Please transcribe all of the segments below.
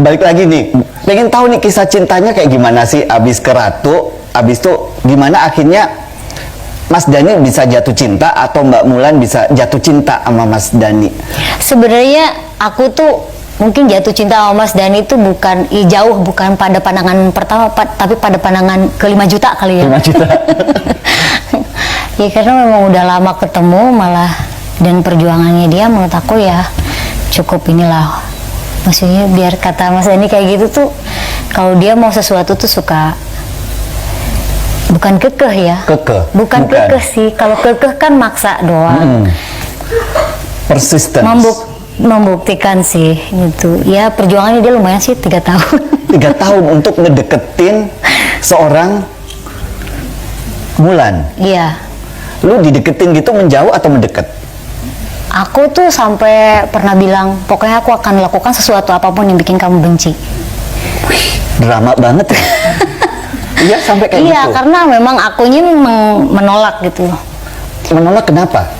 balik lagi nih, pengen tahu nih kisah cintanya kayak gimana sih abis ke Ratu, abis itu gimana akhirnya Mas Dhani bisa jatuh cinta atau Mbak Mulan bisa jatuh cinta sama Mas Dhani? Sebenarnya aku tuh mungkin jatuh cinta sama Mas Dhani itu bukan jauh, bukan pada pandangan pertama, tapi pada pandangan ke 5 juta kali ya. 5 juta. Ya karena memang udah lama ketemu malah, dan perjuangannya dia menurut aku ya cukup inilah. Maksudnya biar kata Mas Dhani kayak gitu tuh, kalau dia mau sesuatu tuh suka bukan kekeh ya. Kekeh. Bukan kekeh sih. Kalau kekeh kan maksa doang. Persistence. Membuktikan sih gitu. Ya perjuangannya dia lumayan sih 3 tahun. 3 tahun untuk ngedeketin seorang Mulan. Iya. Lu dideketin gitu menjauh atau mendekat? Aku tuh sampai pernah bilang, pokoknya aku akan lakukan sesuatu apapun yang bikin kamu benci. Wih, drama banget ya. Iya, sampai kayak Iya, gitu. karena memang akunya memang menolak gitu. Menolak kenapa?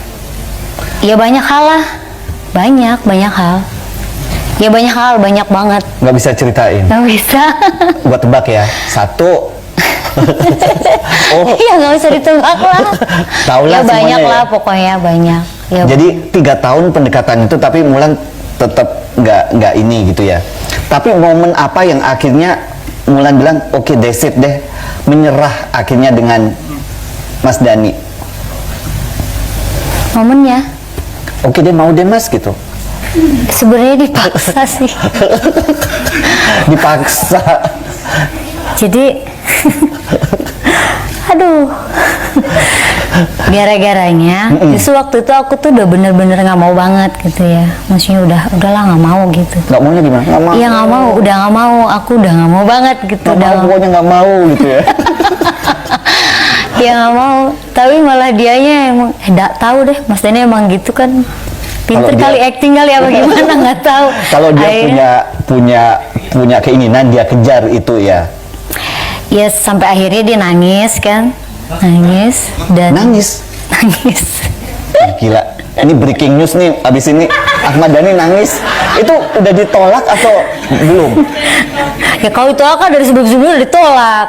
Ya banyak hal lah. Banyak hal. Ya banyak hal, banyak banget. Nggak bisa ceritain. Nggak bisa. Gua tebak ya. 1. Oh, Iya nggak bisa ditebak lah. Tahu lah Ya banyak semuanya lah ya. pokoknya banyak. Ya, jadi 3 tahun pendekatan itu, tapi Mulan tetap nggak ini gitu ya. Tapi momen apa yang akhirnya Mulan bilang, oke, that's it deh, menyerah akhirnya dengan Mas Dhani? momennya Oke deh, mau deh Mas gitu. sebenarnya dipaksa sih. Dipaksa. Jadi aduh, gara-garanya justru waktu itu aku tuh udah bener-bener nggak mau banget gitu ya. Maksudnya udahlah nggak mau gitu. Nggak maunya gimana? Nggak mau. Iya nggak mau, udah nggak mau, aku udah nggak mau banget gitu. Nggak mau, pokoknya nggak mau gitu ya. Ya nggak mau, tapi malah dianya emang nggak tahu deh, Mas Dhani emang gitu kan, pinter Kalau kali, dia- acting kali apa gimana nggak tahu. Kalau dia Akhirnya- punya keinginan, dia kejar itu ya. ya sampai akhirnya dia nangis kan, nangis dan Nangis. nangis. Gila. Ini breaking news nih. Abis ini Ahmad Dhani nangis. Itu udah ditolak atau belum? Ya kalau itu kan dari sebelum-sebelumnya udah ditolak.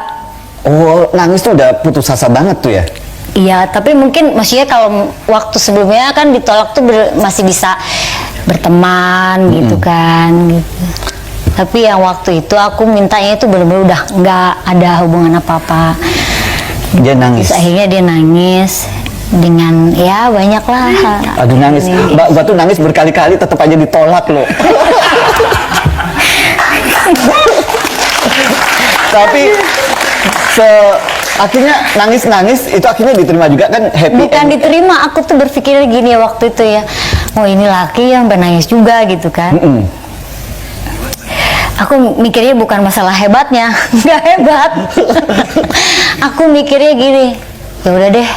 Oh, nangis tuh udah putus asa banget tuh ya? Iya, tapi mungkin maksudnya kalau waktu sebelumnya kan ditolak tuh masih bisa berteman gitu kan gitu. Tapi yang waktu itu aku mintanya itu benar-benar udah nggak ada hubungan apa-apa. Dia nangis. Terus akhirnya dia nangis dengan ya banyak lah. Aduh, nangis. Ini. Mbak, gua tuh nangis berkali-kali tetap aja ditolak loh. Tapi akhirnya nangis itu akhirnya diterima juga kan, happy Bukan end. diterima, aku tuh berpikir gini ya waktu itu ya, oh ini laki yang menangis juga gitu kan. Aku mikirnya bukan masalah hebatnya, nggak hebat. Aku mikirnya gini, ya udah deh,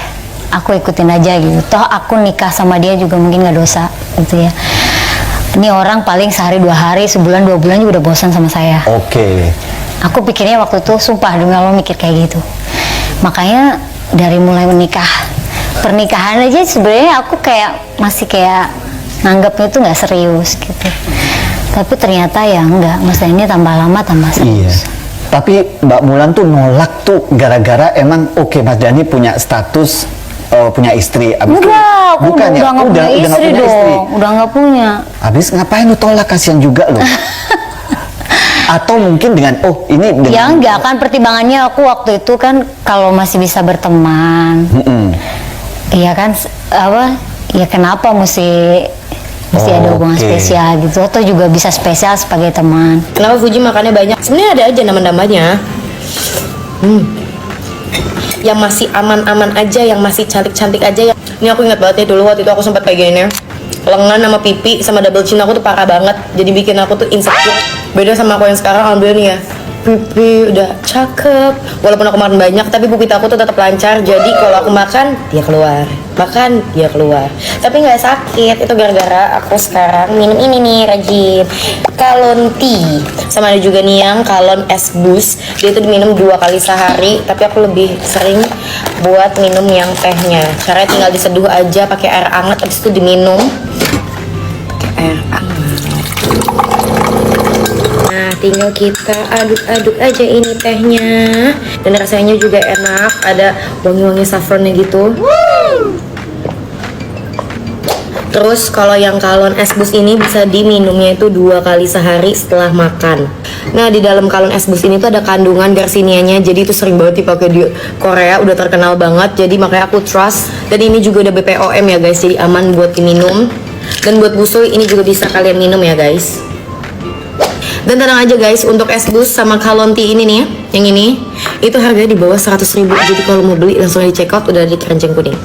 aku ikutin aja gitu. Toh aku nikah sama dia juga mungkin nggak dosa gitu ya. Ini orang paling sehari 2 hari, sebulan 2 bulan juga udah bosan sama saya. Oke. Aku pikirnya waktu itu, sumpah demi Allah mikir kayak gitu. Makanya dari mulai menikah, pernikahan aja sebenarnya aku kayak masih kayak nganggapnya itu nggak serius gitu. Tapi ternyata ya enggak, Mas Dhani tambah lama tambah Iya. serius. Tapi Mbak Mulan tuh nolak tuh gara-gara emang oke, Mas Dhani punya status punya istri. Abis itu- Enggak, aku bukan ya? udah nggak punya nggak istri punya dong, istri. udah nggak punya. Habis ngapain lu tolak, kasihan juga loh. Atau mungkin dengan ini dengan Ya enggak kan, pertimbangannya aku waktu itu kan kalau masih bisa berteman, iya kan apa? Ya kenapa mesti ada hubungan Oke. spesial gitu? Atau juga bisa spesial sebagai teman. Kenapa Fuji makannya banyak? Sebenarnya ada aja nama-namanya. Yang masih aman-aman aja, yang masih cantik-cantik aja. Ini aku ingat banget ya, dulu waktu itu aku sempat pegainnya lengan sama pipi sama double chin aku tuh parah banget. Jadi bikin aku tuh insecure. Beda sama aku yang sekarang, alhamdulillah nih ya. Pipi udah cakep. Walaupun aku makan banyak, tapi pupit aku tuh tetap lancar. Jadi kalau aku makan, dia keluar. Makan, dia keluar. Tapi nggak sakit. Itu gara-gara aku sekarang minum ini nih, rajin Kalon tea. Sama ada juga nih yang Kalon es bus. Dia itu diminum 2 kali sehari. Tapi aku lebih sering buat minum yang tehnya. Caranya tinggal diseduh aja pakai air hangat, habis itu diminum. Pakai air hangat. Nah, tinggal kita aduk-aduk aja ini tehnya. Dan rasanya juga enak, ada wangi-wangi saffronnya gitu. Terus kalau yang kalon es bus ini bisa diminumnya itu 2 kali sehari setelah makan. Nah, di dalam kalon es bus ini tuh ada kandungan Garcinianya, jadi itu sering banget dipakai di Korea, udah terkenal banget. Jadi makanya aku trust. Dan ini juga ada BPOM ya guys, jadi aman buat diminum. Dan buat busui ini juga bisa kalian minum ya guys. Dan tenang aja guys, untuk es bus sama kalon tea ini nih, yang ini itu harganya di bawah 100.000. Jadi kalau mau beli langsung di check out, udah di keranjang kuning.